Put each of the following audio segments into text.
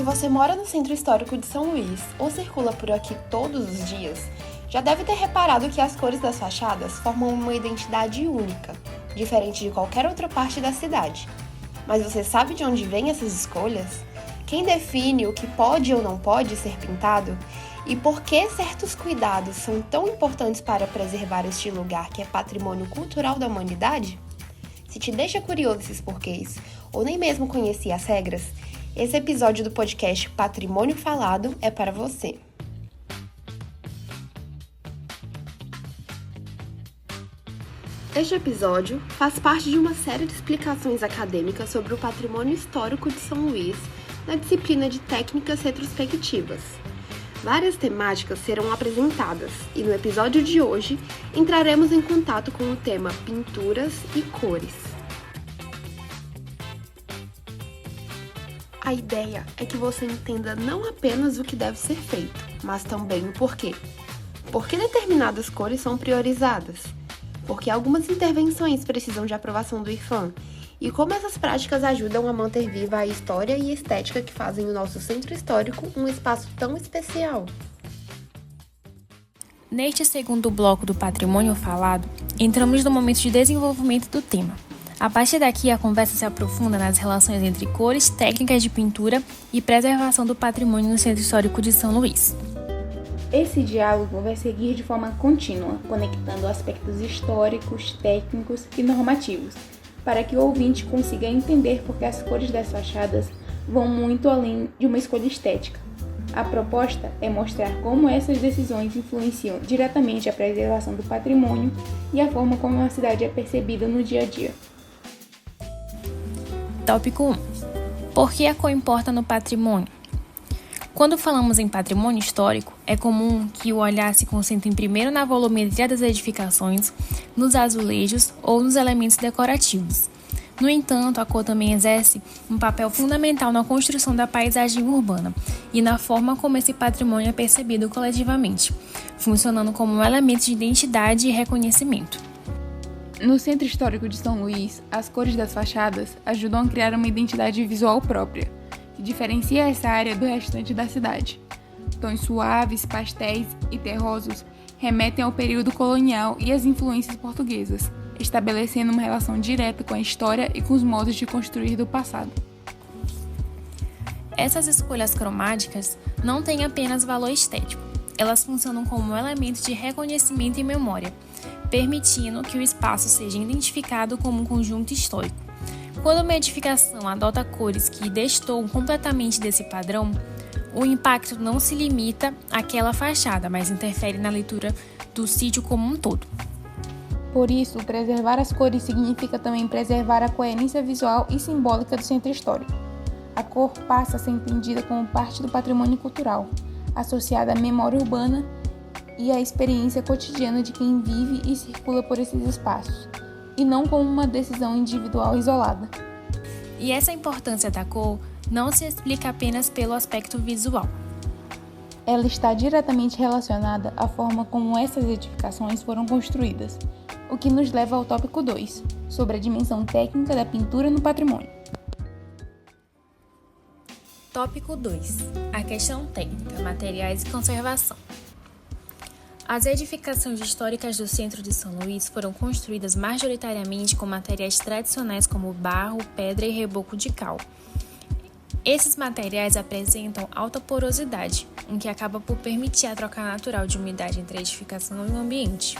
você mora no Centro Histórico de São Luís ou circula por aqui todos os dias, já deve ter reparado que as cores das fachadas formam uma identidade única, diferente de qualquer outra parte da cidade. Mas você sabe de onde vêm essas escolhas? Quem define o que pode ou não pode ser pintado? E por que certos cuidados são tão importantes para preservar este lugar que é patrimônio cultural da humanidade? Se te deixa curioso esses porquês, ou nem mesmo conhecia as regras, esse episódio do podcast Patrimônio Falado é para você. Este episódio faz parte de uma série de explicações acadêmicas sobre o patrimônio histórico de São Luís na disciplina de Técnicas Retrospectivas. Várias temáticas serão apresentadas e no episódio de hoje entraremos em contato com o tema pinturas e cores. A ideia é que você entenda não apenas o que deve ser feito, mas também o porquê. Por que determinadas cores são priorizadas? Porque algumas intervenções precisam de aprovação do IPHAN e como essas práticas ajudam a manter viva a história e estética que fazem o nosso centro histórico um espaço tão especial. Neste segundo bloco do Patrimônio Falado, entramos no momento de desenvolvimento do tema. A partir daqui, a conversa se aprofunda nas relações entre cores, técnicas de pintura e preservação do patrimônio no Centro Histórico de São Luís. Esse diálogo vai seguir de forma contínua, conectando aspectos históricos, técnicos e normativos, para que o ouvinte consiga entender por que as cores das fachadas vão muito além de uma escolha estética. A proposta é mostrar como essas decisões influenciam diretamente a preservação do patrimônio e a forma como a cidade é percebida no dia a dia. Tópico 1. Por que a cor importa no patrimônio? Quando falamos em patrimônio histórico, é comum que o olhar se concentre primeiro na volumetria das edificações, nos azulejos ou nos elementos decorativos. No entanto, a cor também exerce um papel fundamental na construção da paisagem urbana e na forma como esse patrimônio é percebido coletivamente, funcionando como um elemento de identidade e reconhecimento. No Centro Histórico de São Luís, as cores das fachadas ajudam a criar uma identidade visual própria, que diferencia essa área do restante da cidade. Tons suaves, pastéis e terrosos remetem ao período colonial e às influências portuguesas, estabelecendo uma relação direta com a história e com os modos de construir do passado. Essas escolhas cromáticas não têm apenas valor estético, elas funcionam como um elemento de reconhecimento e memória, permitindo que o espaço seja identificado como um conjunto histórico. Quando uma edificação adota cores que destoam completamente desse padrão, o impacto não se limita àquela fachada, mas interfere na leitura do sítio como um todo. Por isso, preservar as cores significa também preservar a coerência visual e simbólica do centro histórico. A cor passa a ser entendida como parte do patrimônio cultural, associada à memória urbana e à experiência cotidiana de quem vive e circula por esses espaços, e não como uma decisão individual isolada. E essa importância da cor não se explica apenas pelo aspecto visual. Ela está diretamente relacionada à forma como essas edificações foram construídas, o que nos leva ao tópico 2, sobre a dimensão técnica da pintura no patrimônio. Tópico 2. A questão técnica, materiais e conservação. As edificações históricas do centro de São Luís foram construídas majoritariamente com materiais tradicionais como barro, pedra e reboco de cal. Esses materiais apresentam alta porosidade, o que acaba por permitir a troca natural de umidade entre a edificação e o ambiente.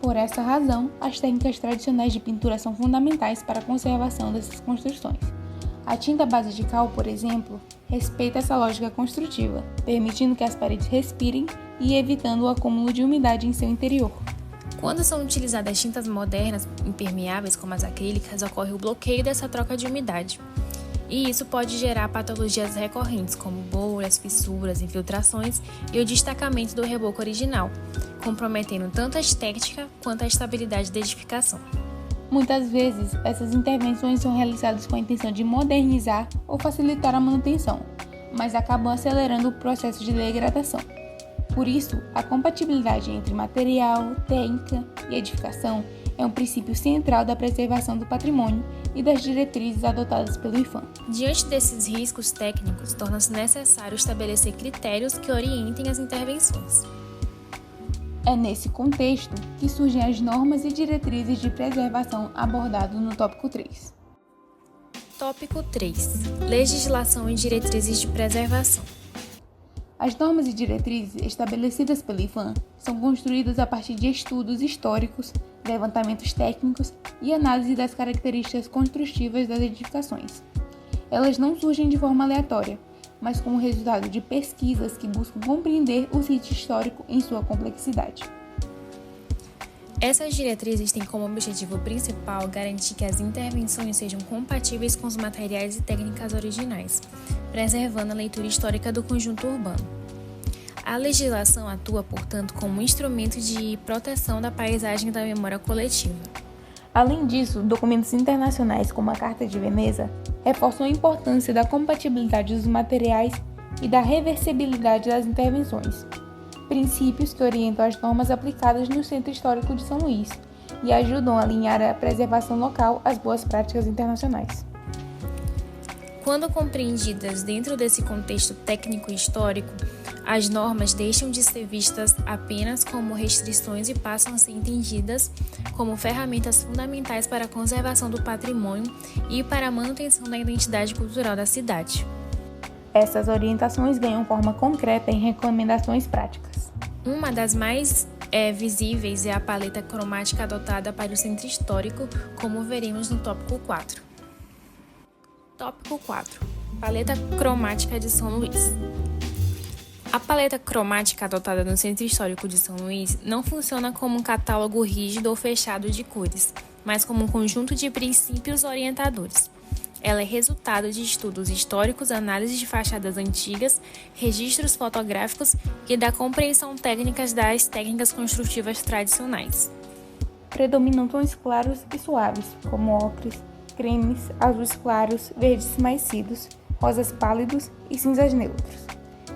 Por essa razão, as técnicas tradicionais de pintura são fundamentais para a conservação dessas construções. A tinta à base de cal, por exemplo, respeita essa lógica construtiva, permitindo que as paredes respirem e evitando o acúmulo de umidade em seu interior. Quando são utilizadas tintas modernas impermeáveis como as acrílicas, ocorre o bloqueio dessa troca de umidade. E isso pode gerar patologias recorrentes, como bolhas, fissuras, infiltrações e o destacamento do reboco original, comprometendo tanto a estética quanto a estabilidade da edificação. Muitas vezes, essas intervenções são realizadas com a intenção de modernizar ou facilitar a manutenção, mas acabam acelerando o processo de degradação. Por isso, a compatibilidade entre material, técnica e edificação é um princípio central da preservação do patrimônio e das diretrizes adotadas pelo IPHAN. Diante desses riscos técnicos, torna-se necessário estabelecer critérios que orientem as intervenções. É nesse contexto que surgem as normas e diretrizes de preservação abordado no tópico 3. Tópico 3. Legislação e diretrizes de preservação. As normas e diretrizes estabelecidas pelo IPHAN são construídas a partir de estudos históricos, levantamentos técnicos e análise das características construtivas das edificações. Elas não surgem de forma aleatória, mas como resultado de pesquisas que buscam compreender o sítio histórico em sua complexidade. Essas diretrizes têm como objetivo principal garantir que as intervenções sejam compatíveis com os materiais e técnicas originais, preservando a leitura histórica do conjunto urbano. A legislação atua, portanto, como um instrumento de proteção da paisagem e da memória coletiva. Além disso, documentos internacionais como a Carta de Veneza reforçam a importância da compatibilidade dos materiais e da reversibilidade das intervenções, princípios que orientam as normas aplicadas no Centro Histórico de São Luís e ajudam a alinhar a preservação local às boas práticas internacionais. Quando compreendidas dentro desse contexto técnico e histórico, as normas deixam de ser vistas apenas como restrições e passam a ser entendidas como ferramentas fundamentais para a conservação do patrimônio e para a manutenção da identidade cultural da cidade. Essas orientações ganham forma concreta em recomendações práticas. Uma das mais visíveis é a paleta cromática adotada para o centro histórico, como veremos no tópico 4. Tópico 4. Paleta cromática de São Luís. A paleta cromática adotada no Centro Histórico de São Luís não funciona como um catálogo rígido ou fechado de cores, mas como um conjunto de princípios orientadores. Ela é resultado de estudos históricos, análise de fachadas antigas, registros fotográficos e da compreensão técnica das técnicas construtivas tradicionais. Predominam tons claros e suaves, como ocres, cremes, azuis claros, verdes mais cidos, rosas pálidos e cinzas neutros.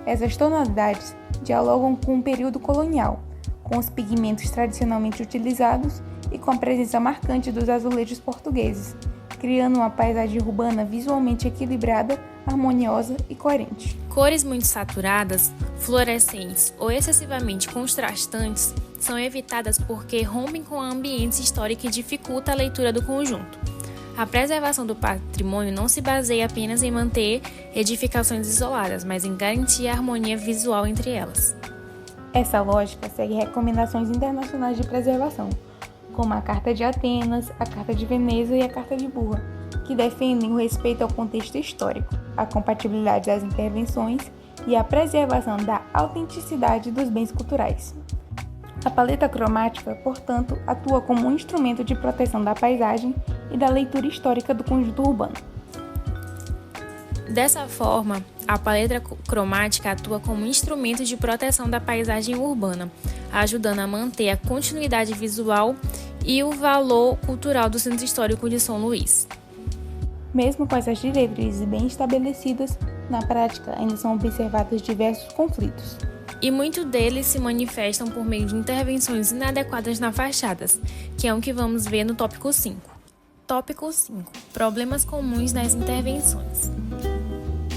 Essas tonalidades dialogam com o período colonial, com os pigmentos tradicionalmente utilizados e com a presença marcante dos azulejos portugueses, criando uma paisagem urbana visualmente equilibrada, harmoniosa e coerente. Cores muito saturadas, fluorescentes ou excessivamente contrastantes são evitadas porque rompem com a ambiente histórico e dificultam a leitura do conjunto. A preservação do patrimônio não se baseia apenas em manter edificações isoladas, mas em garantir a harmonia visual entre elas. Essa lógica segue recomendações internacionais de preservação, como a Carta de Atenas, a Carta de Veneza e a Carta de Burra, que defendem o respeito ao contexto histórico, a compatibilidade das intervenções e a preservação da autenticidade dos bens culturais. A paleta cromática, portanto, atua como um instrumento de proteção da paisagem e da leitura histórica do conjunto urbano. Dessa forma, a paleta cromática atua como instrumento de proteção da paisagem urbana, ajudando a manter a continuidade visual e o valor cultural do Centro Histórico de São Luís. Mesmo com essas diretrizes bem estabelecidas, na prática ainda são observados diversos conflitos. E muitos deles se manifestam por meio de intervenções inadequadas nas fachadas, que é o que vamos ver no tópico 5. Tópico 5. Problemas comuns nas intervenções.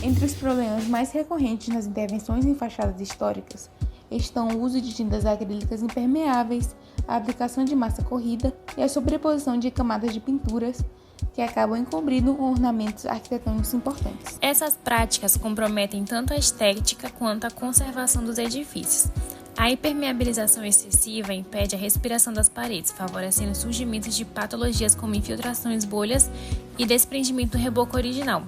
Entre os problemas mais recorrentes nas intervenções em fachadas históricas estão o uso de tintas acrílicas impermeáveis, a aplicação de massa corrida e a sobreposição de camadas de pinturas que acabam encobrindo ornamentos arquitetônicos importantes. Essas práticas comprometem tanto a estética quanto a conservação dos edifícios. A impermeabilização excessiva impede a respiração das paredes, favorecendo o surgimento de patologias como infiltrações, bolhas e desprendimento do reboco original,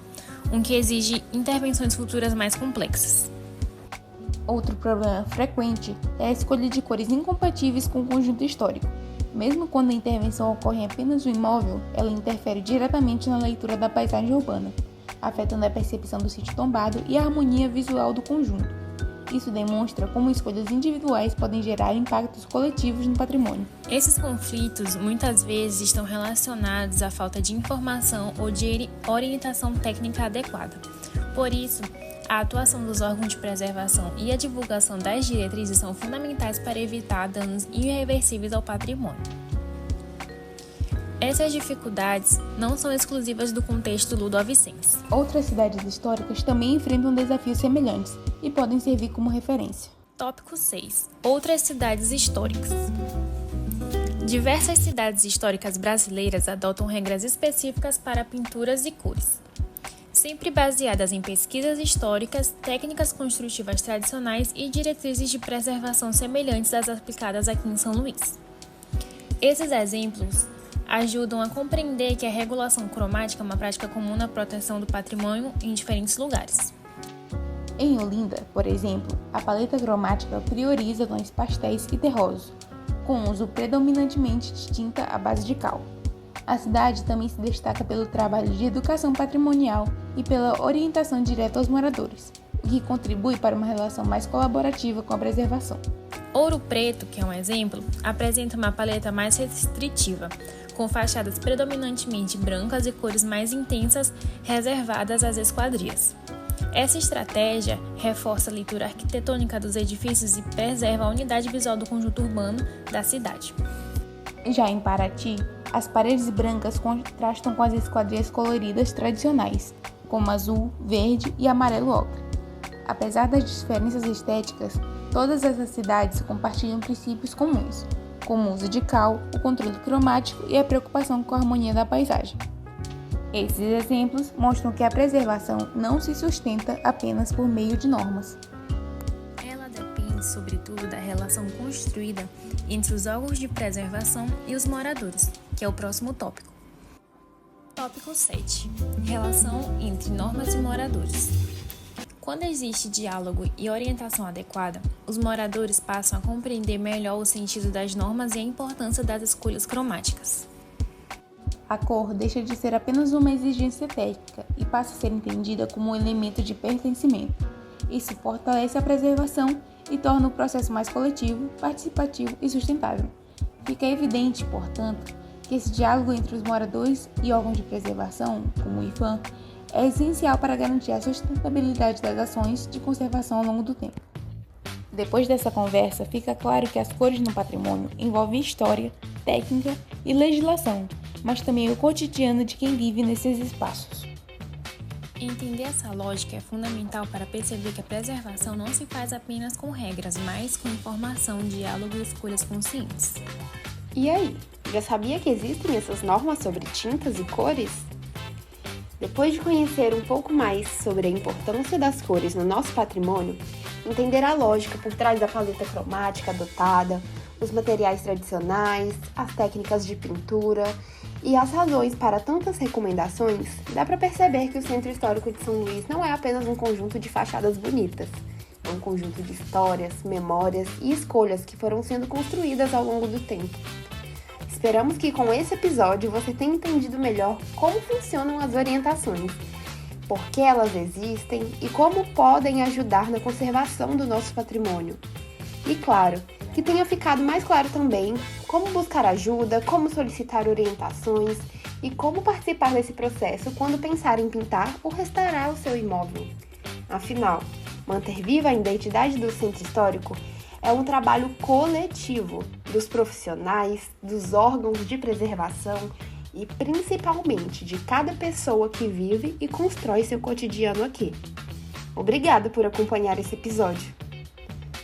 o que exige intervenções futuras mais complexas. Outro problema frequente é a escolha de cores incompatíveis com o conjunto histórico. Mesmo quando a intervenção ocorre em apenas um imóvel, ela interfere diretamente na leitura da paisagem urbana, afetando a percepção do sítio tombado e a harmonia visual do conjunto. Isso demonstra como escolhas individuais podem gerar impactos coletivos no patrimônio. Esses conflitos muitas vezes estão relacionados à falta de informação ou de orientação técnica adequada. Por isso, a atuação dos órgãos de preservação e a divulgação das diretrizes são fundamentais para evitar danos irreversíveis ao patrimônio. Essas dificuldades não são exclusivas do contexto ludovicense. Outras cidades históricas também enfrentam desafios semelhantes e podem servir como referência. Tópico 6. Outras cidades históricas. Diversas cidades históricas brasileiras adotam regras específicas para pinturas e cores, sempre baseadas em pesquisas históricas, técnicas construtivas tradicionais e diretrizes de preservação semelhantes às aplicadas aqui em São Luís. Esses exemplos ajudam a compreender que a regulação cromática é uma prática comum na proteção do patrimônio em diferentes lugares. Em Olinda, por exemplo, a paleta cromática prioriza tons pastéis e terrosos, com uso predominantemente de tinta à base de cal. A cidade também se destaca pelo trabalho de educação patrimonial e pela orientação direta aos moradores, o que contribui para uma relação mais colaborativa com a preservação. Ouro Preto, que é um exemplo, apresenta uma paleta mais restritiva, com fachadas predominantemente brancas e cores mais intensas reservadas às esquadrias. Essa estratégia reforça a leitura arquitetônica dos edifícios e preserva a unidade visual do conjunto urbano da cidade. Já em Paraty, as paredes brancas contrastam com as esquadrias coloridas tradicionais, como azul, verde e amarelo ocre. Apesar das diferenças estéticas, todas essas cidades compartilham princípios comuns, como o uso de cal, o controle cromático e a preocupação com a harmonia da paisagem. Esses exemplos mostram que a preservação não se sustenta apenas por meio de normas. Ela depende, sobretudo, da relação construída entre os órgãos de preservação e os moradores, que é o próximo tópico. Tópico 7. Relação entre normas e moradores. Quando existe diálogo e orientação adequada, os moradores passam a compreender melhor o sentido das normas e a importância das escolhas cromáticas. A cor deixa de ser apenas uma exigência técnica e passa a ser entendida como um elemento de pertencimento. Isso fortalece a preservação e torna o processo mais coletivo, participativo e sustentável. Fica evidente, portanto, que esse diálogo entre os moradores e órgãos de preservação, como o IPHAN, é essencial para garantir a sustentabilidade das ações de conservação ao longo do tempo. Depois dessa conversa, fica claro que as cores no patrimônio envolvem história, técnica e legislação, mas também o cotidiano de quem vive nesses espaços. Entender essa lógica é fundamental para perceber que a preservação não se faz apenas com regras, mas com informação, diálogo e escolhas conscientes. E aí, já sabia que existem essas normas sobre tintas e cores? Depois de conhecer um pouco mais sobre a importância das cores no nosso patrimônio, entender a lógica por trás da paleta cromática adotada, os materiais tradicionais, as técnicas de pintura e as razões para tantas recomendações, dá para perceber que o Centro Histórico de São Luís não é apenas um conjunto de fachadas bonitas, é um conjunto de histórias, memórias e escolhas que foram sendo construídas ao longo do tempo. Esperamos que com esse episódio você tenha entendido melhor como funcionam as orientações, por que elas existem e como podem ajudar na conservação do nosso patrimônio. E claro, que tenha ficado mais claro também como buscar ajuda, como solicitar orientações e como participar desse processo quando pensar em pintar ou restaurar o seu imóvel. Afinal, manter viva a identidade do centro histórico é um trabalho coletivo dos profissionais, dos órgãos de preservação e principalmente de cada pessoa que vive e constrói seu cotidiano aqui. Obrigada por acompanhar esse episódio.